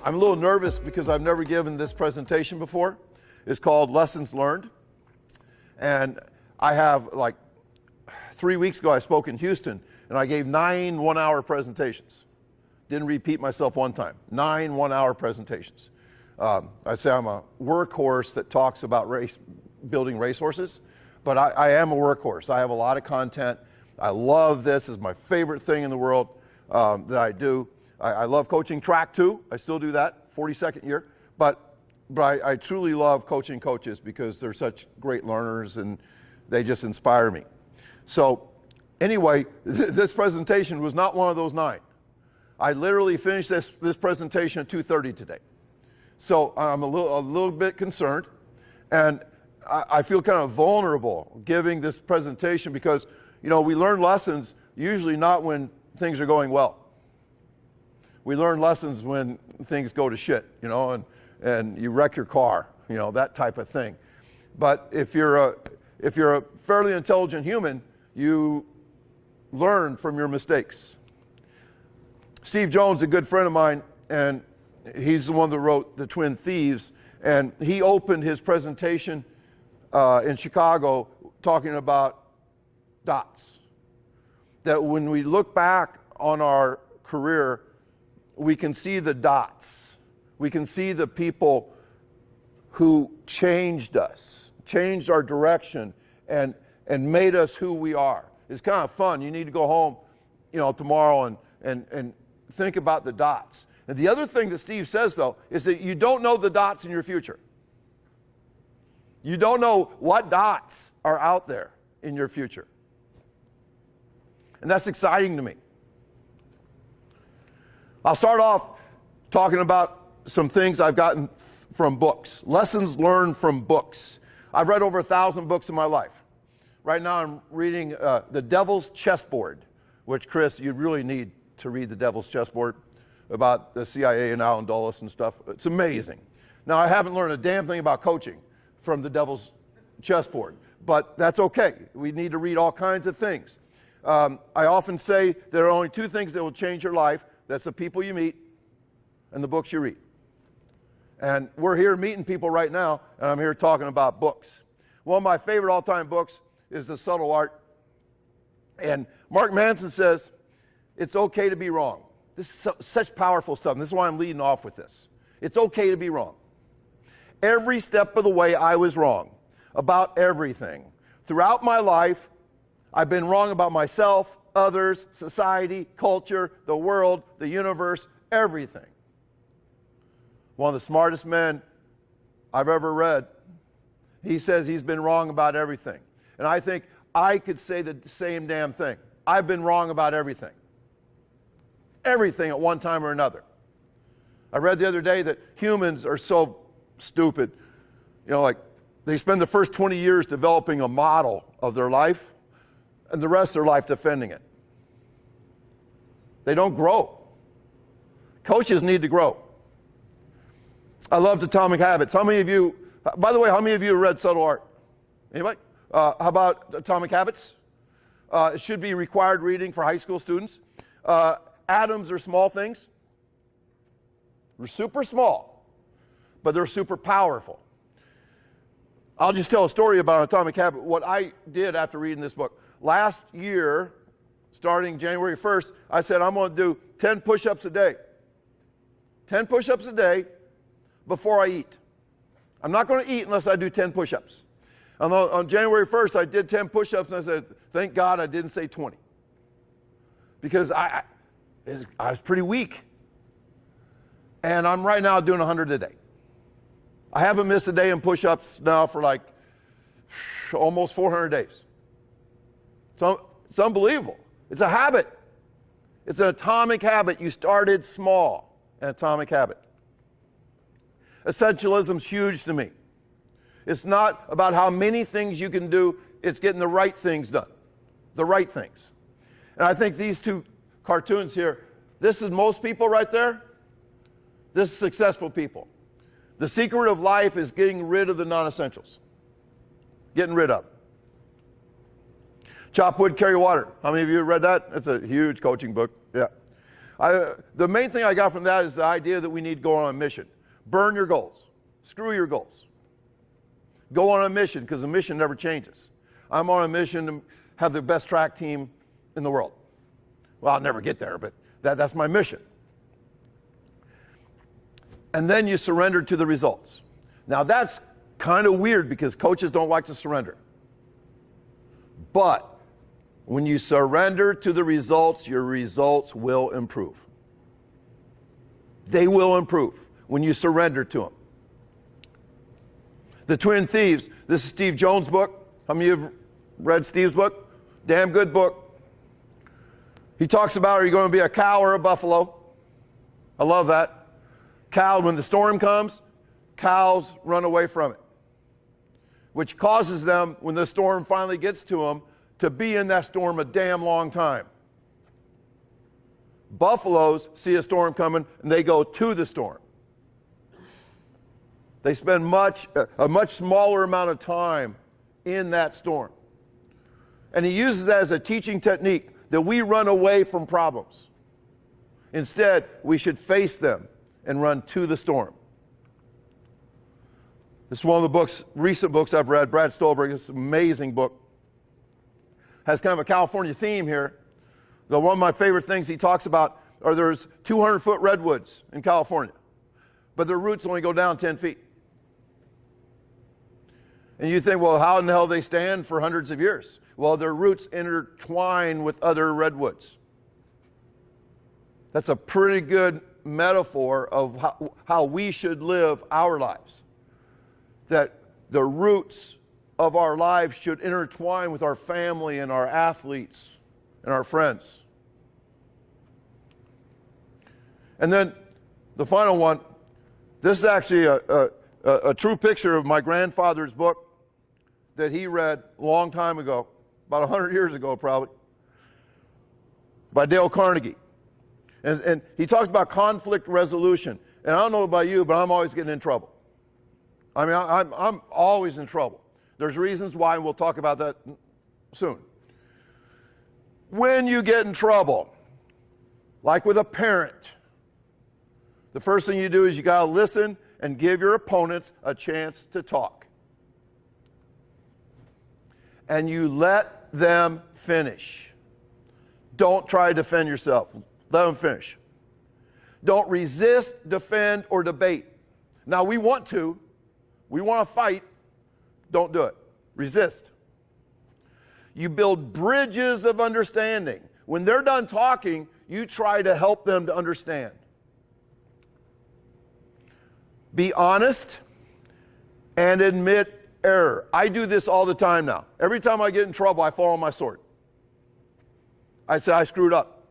I'm a little nervous because I've never given this presentation before. It's called Lessons Learned. And I have, like, 3 weeks ago I spoke in Houston and I gave 9 one-hour presentations. Didn't repeat myself one time. 9 one-hour presentations. I'd say I'm a workhorse that talks about building racehorses, but I am a workhorse. I have a lot of content. I love this. It's my favorite thing in the world that I do. I love coaching track too. I still do that, 42nd year. But I truly love coaching coaches because they're such great learners and they just inspire me. So anyway, this presentation was not one of those 9. I literally finished this presentation at 2:30 today. So I'm a little bit concerned, and I feel kind of vulnerable giving this presentation because, you know, we learn lessons usually not when things are going well. We learn lessons when things go to shit, you know, and you wreck your car, you know, that type of thing. But if you're a fairly intelligent human, you learn from your mistakes. Steve Jones, a good friend of mine, and he's the one that wrote The Twin Thieves, and he opened his presentation in Chicago talking about dots. That when we look back on our career, we can see the dots. We can see the people who changed us, changed our direction, and made us who we are. It's kind of fun. You need to go home, you know, tomorrow and think about the dots. And the other thing that Steve says, though, is that you don't know the dots in your future. You don't know what dots are out there in your future. And that's exciting to me. I'll start off talking about some things I've gotten from books, lessons learned from books. I've read over 1,000 books in my life. Right now I'm reading The Devil's Chessboard, which, Chris, you really need to read The Devil's Chessboard, about the CIA and Alan Dulles and stuff. It's amazing. Now, I haven't learned a damn thing about coaching from The Devil's Chessboard, but that's okay. We need to read all kinds of things. I often say there are only 2 things that will change your life. That's the people you meet and the books you read. And we're here meeting people right now, and I'm here talking about books. One of my favorite all-time books is The Subtle Art. And Mark Manson says, it's okay to be wrong. This is such powerful stuff, and this is why I'm leading off with this. It's okay to be wrong. Every step of the way, I was wrong about everything. Throughout my life, I've been wrong about myself, others, society, culture, the world, the universe, everything. One of the smartest men I've ever read, he says he's been wrong about everything. And I think I could say the same damn thing. I've been wrong about everything. Everything at one time or another. I read the other day that humans are so stupid, you know, like they spend the first 20 years developing a model of their life and the rest of their life defending it. They don't grow. Coaches need to grow. I loved Atomic Habits. How many of you, by the way, how many of you have read Subtle Art? Anybody? How about Atomic Habits? It should be required reading for high school students. Atoms are small things. They're super small, but they're super powerful. I'll just tell a story about Atomic Habit. What I did after reading this book. Last year, starting January 1st, I said I'm going to do 10 push-ups a day. 10 push-ups a day before I eat. I'm not going to eat unless I do 10 push-ups. On January 1st, I did 10 push-ups, and I said, thank God I didn't say 20. Because I was pretty weak. And I'm right now doing 100 a day. I haven't missed a day in push-ups now for like almost 400 days. So it's unbelievable. It's a habit. It's an atomic habit. You started small, an atomic habit. Essentialism is huge to me. It's not about how many things you can do, it's getting the right things done. The right things. And I think these 2 cartoons here, this is most people right there. This is successful people. The secret of life is getting rid of the non-essentials. Getting rid of. Chop wood, carry water. How many of you have read that? It's a huge coaching book. Yeah. The main thing I got from that is the idea that we need to go on a mission. Burn your goals. Screw your goals. Go on a mission, because the mission never changes. I'm on a mission to have the best track team in the world. Well, I'll never get there, but that's my mission. And then you surrender to the results. Now that's kind of weird because coaches don't like to surrender. But when you surrender to the results, your results will improve. They will improve when you surrender to them. The Twin Thieves, this is Steve Jones' book. How many of you have read Steve's book? Damn good book. He talks about, are you going to be a cow or a buffalo? I love that. Cow, when the storm comes, cows run away from it, which causes them, when the storm finally gets to them, to be in that storm a damn long time. Buffaloes see a storm coming and they go to the storm. They spend a much smaller amount of time in that storm. And he uses that as a teaching technique, that we run away from problems. Instead, we should face them and run to the storm. This is one of the recent books I've read, Brad Stolberg. It's an amazing book. Has kind of a California theme here. Though one of my favorite things he talks about are there's 200-foot redwoods in California, but their roots only go down 10 feet. And you think, well, how in the hell do they stand for hundreds of years? Well, their roots intertwine with other redwoods. That's a pretty good metaphor of how we should live our lives. That the roots of our lives should intertwine with our family and our athletes and our friends. And then the final one, this is actually a true picture of my grandfather's book that he read a long time ago, about 100 years ago probably, by Dale Carnegie. And he talks about conflict resolution. And I don't know about you, but I'm always getting in trouble. I mean, I'm always in trouble. There's reasons why, and we'll talk about that soon. When you get in trouble, like with a parent, the first thing you do is you got to listen and give your opponents a chance to talk. And you let them finish. Don't try to defend yourself. Let them finish. Don't resist, defend, or debate. Now, we want to fight. Don't do it. Resist. You build bridges of understanding. When they're done talking, you try to help them to understand. Be honest and admit error. I do this all the time now. Every time I get in trouble, I fall on my sword. I say, I screwed up.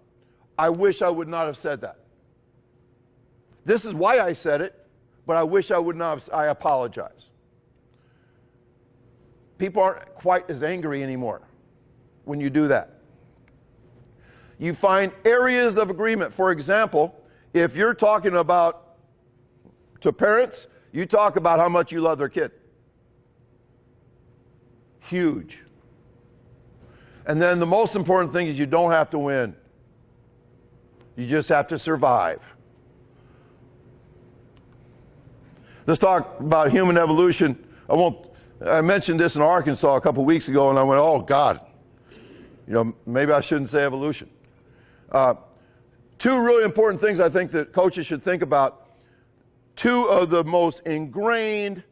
I wish I would not have said that. This is why I said it, but I wish I would not have. I apologize. People aren't quite as angry anymore when you do that. You find areas of agreement. For example, if you're talking about, to parents, you talk about how much you love their kid. Huge. And then the most important thing is you don't have to win. You just have to survive. Let's talk about human evolution. I mentioned this in Arkansas a couple weeks ago, and I went, oh, God. Maybe I shouldn't say evolution. Two really important things I think that coaches should think about. Two of the most ingrained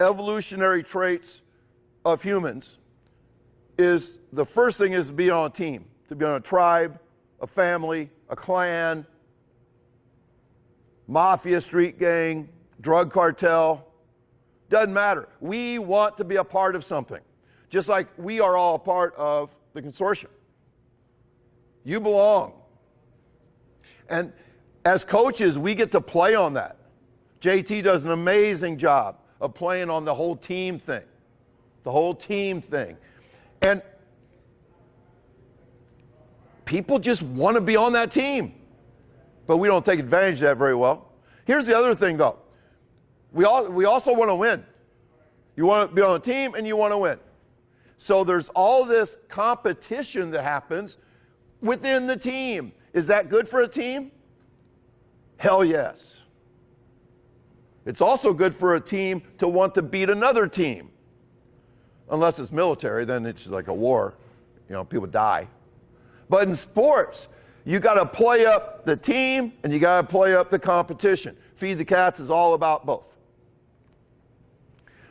evolutionary traits of humans is, the first thing is to be on a team, to be on a tribe, a family, a clan, mafia, street gang, drug cartel. Doesn't matter. We want to be a part of something, just like we are all a part of the consortium. You belong. And as coaches, we get to play on that. JT does an amazing job of playing on the whole team thing. The whole team thing. And people just want to be on that team. But we don't take advantage of that very well. Here's the other thing, though. We also want to win. You want to be on a team and you want to win. So there's all this competition that happens within the team. Is that good for a team? Hell yes. It's also good for a team to want to beat another team. Unless it's military, then it's like a war. People die. But in sports, you got to play up the team and you got to play up the competition. Feed the Cats is all about both.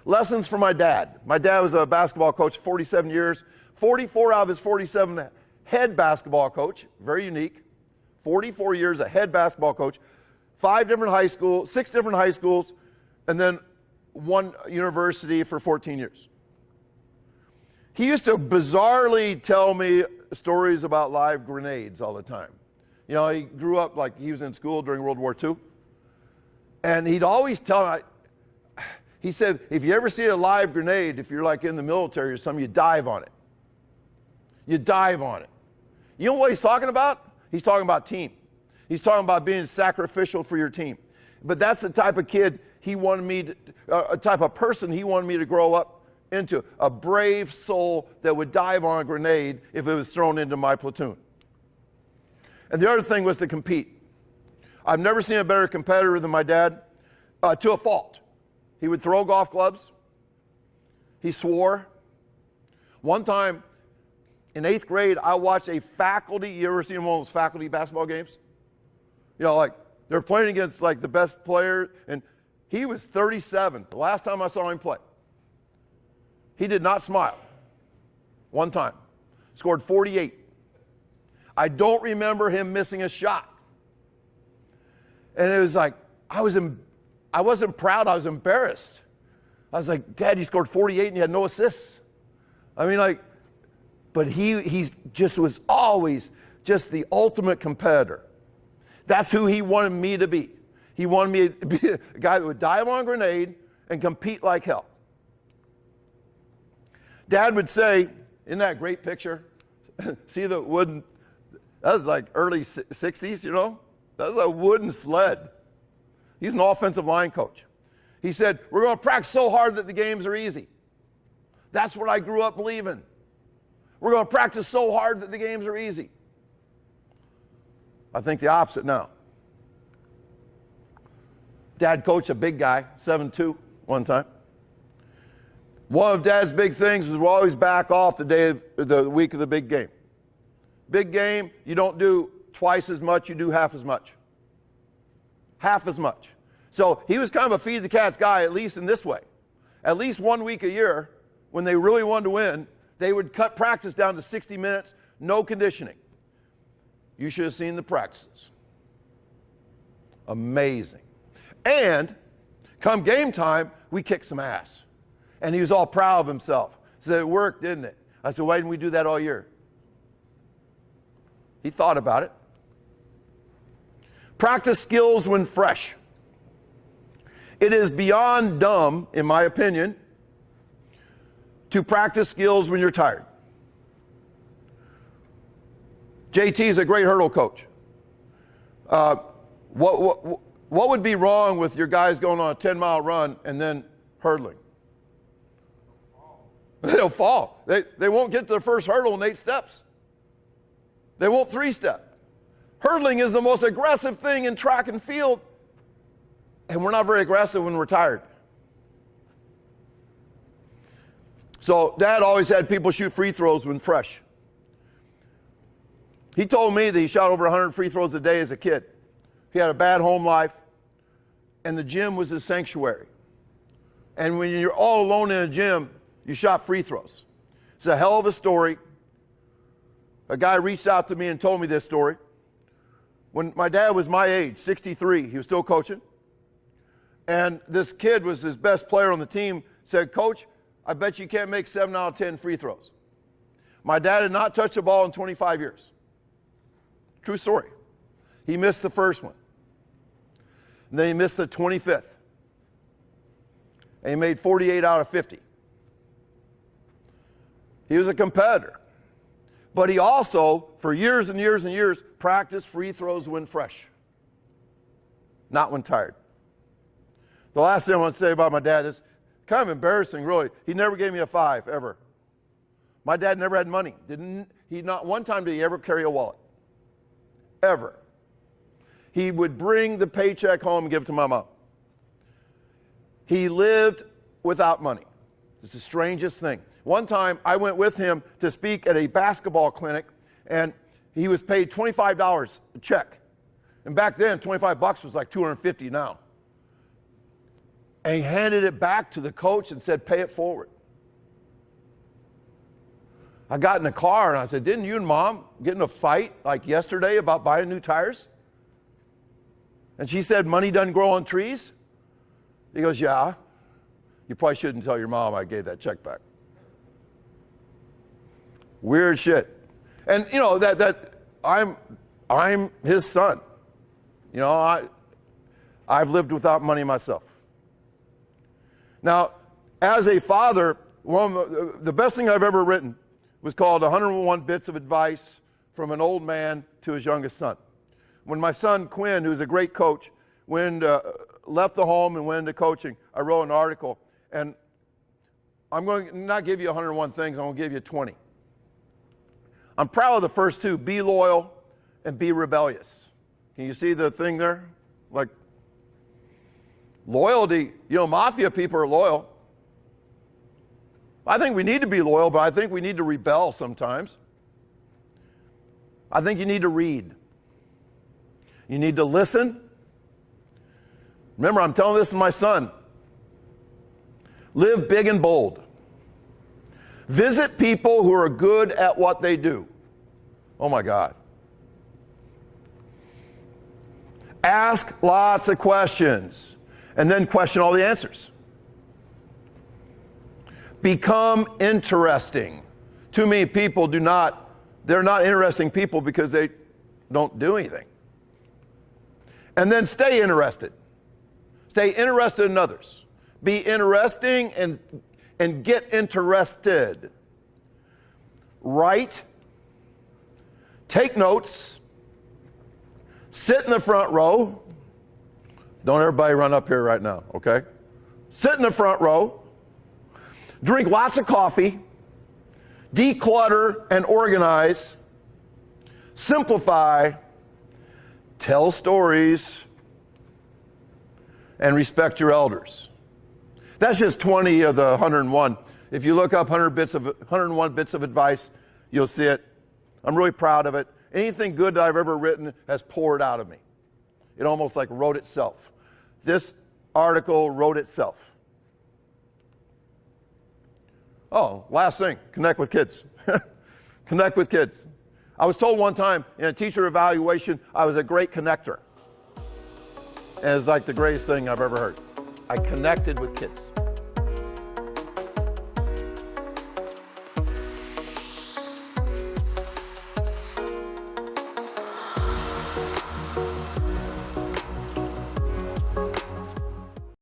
Lessons from my dad. My dad was a basketball coach 47 years. 44 out of his 47 head basketball coach. Very unique. 44 years a head basketball coach. 6 different high schools, and then one university for 14 years. He used to bizarrely tell me stories about live grenades all the time. He grew up like he was in school during World War II. And he'd always tell me, he said, if you ever see a live grenade, if you're like in the military or something, you dive on it. You dive on it. You know what he's talking about? He's talking about team. He's talking about being sacrificial for your team. But that's the type of kid he wanted me to, a type of person he wanted me to grow up into. A brave soul that would dive on a grenade if it was thrown into my platoon. And the other thing was to compete. I've never seen a better competitor than my dad, to a fault. He would throw golf clubs. He swore. One time, in 8th grade, I watched a faculty, you ever seen one of those faculty basketball games? Like they're playing against like the best player, and he was 37, the last time I saw him play. He did not smile. One time. Scored 48. I don't remember him missing a shot. And it was like, I wasn't proud, I was embarrassed. I was like, Dad, he scored 48 and he had no assists. But he just was always just the ultimate competitor. That's who he wanted me to be. He wanted me to be a guy that would dive on a grenade and compete like hell. Dad would say, isn't that a great picture? See the wooden, that was like early 60s, That was a wooden sled. He's an offensive line coach. He said, we're going to practice so hard that the games are easy. That's what I grew up believing. We're going to practice so hard that the games are easy. I think the opposite now. Dad coached a big guy, 7'2", one time. One of Dad's big things was we'll always back off the week of the big game. Big game, you don't do twice as much, you do half as much. Half as much. So he was kind of a feed the cats guy, at least in this way. At least 1 week a year, when they really wanted to win, they would cut practice down to 60 minutes, no conditioning. You should have seen the practices. Amazing. And come game time, we kicked some ass. And he was all proud of himself. He said, it worked, didn't it? I said, why didn't we do that all year? He thought about it. Practice skills when fresh. It is beyond dumb, in my opinion, to practice skills when you're tired. JT is a great hurdle coach. What would be wrong with your guys going on a 10-mile run and then hurdling? They'll fall. They won't get to their first hurdle in 8 steps. They won't 3-step. Hurdling is the most aggressive thing in track and field, and we're not very aggressive when we're tired. So Dad always had people shoot free throws when fresh. He told me that he shot over 100 free throws a day as a kid. He had a bad home life, and the gym was his sanctuary. And when you're all alone in a gym, you shot free throws. It's a hell of a story. A guy reached out to me and told me this story. When my dad was my age, 63, he was still coaching. And this kid was his best player on the team, said, Coach, I bet you can't make 7 out of 10 free throws. My dad had not touched the ball in 25 years. True story. He missed the first one. And then he missed the 25th. And he made 48 out of 50. He was a competitor. But he also, for years and years and years, practiced free throws when fresh, not when tired. The last thing I want to say about my dad is kind of embarrassing, really. He never gave me a 5, ever. My dad never had money. Not one time did he ever carry a wallet. Ever. He would bring the paycheck home and give it to my mom. He lived without money. It's the strangest thing. One time, I went with him to speak at a basketball clinic, and he was paid $25 a check. And back then, 25 bucks was like $250 now. And he handed it back to the coach and said, pay it forward. I got in the car and I said, didn't you and Mom get in a fight like yesterday about buying new tires? And she said, money doesn't grow on trees? He goes, yeah. You probably shouldn't tell your mom I gave that check back. Weird shit. And you know, that I'm his son. You know, I've lived without money myself. Now, as a father, one of the best thing I've ever written was called 101 Bits of Advice from an Old Man to His Youngest Son. When my son Quinn, who's a great coach, left the home and went into coaching, I wrote an article, and I'm going to not give you 101 things, I'm going to give you 20. I'm proud of the first two, be loyal and be rebellious. Can you see the thing there? Like, loyalty, you know, mafia people are loyal. I think we need to be loyal, but I think we need to rebel sometimes. I think you need to read. You need to listen. Remember, I'm telling this to my son. Live big and bold. Visit people who are good at what they do. Oh my God. Ask lots of questions and then question all the answers. Become interesting. Too many people they're not interesting people because they don't do anything. And then stay interested. Stay interested in others. Be interesting and get interested. Write. Take notes. Sit in the front row. Don't everybody run up here right now, okay? Sit in the front row. Drink lots of coffee. Declutter and organize. Simplify. Tell stories. And respect your elders. That's just 20 of the 101. If you look up 101 bits of advice, you'll see it. I'm really proud of it. Anything good that I've ever written has poured out of me. It almost like wrote itself. This article wrote itself. Oh, last thing, connect with kids. Connect with kids. I was told one time in a teacher evaluation, I was a great connector. And it's like the greatest thing I've ever heard. I connected with kids.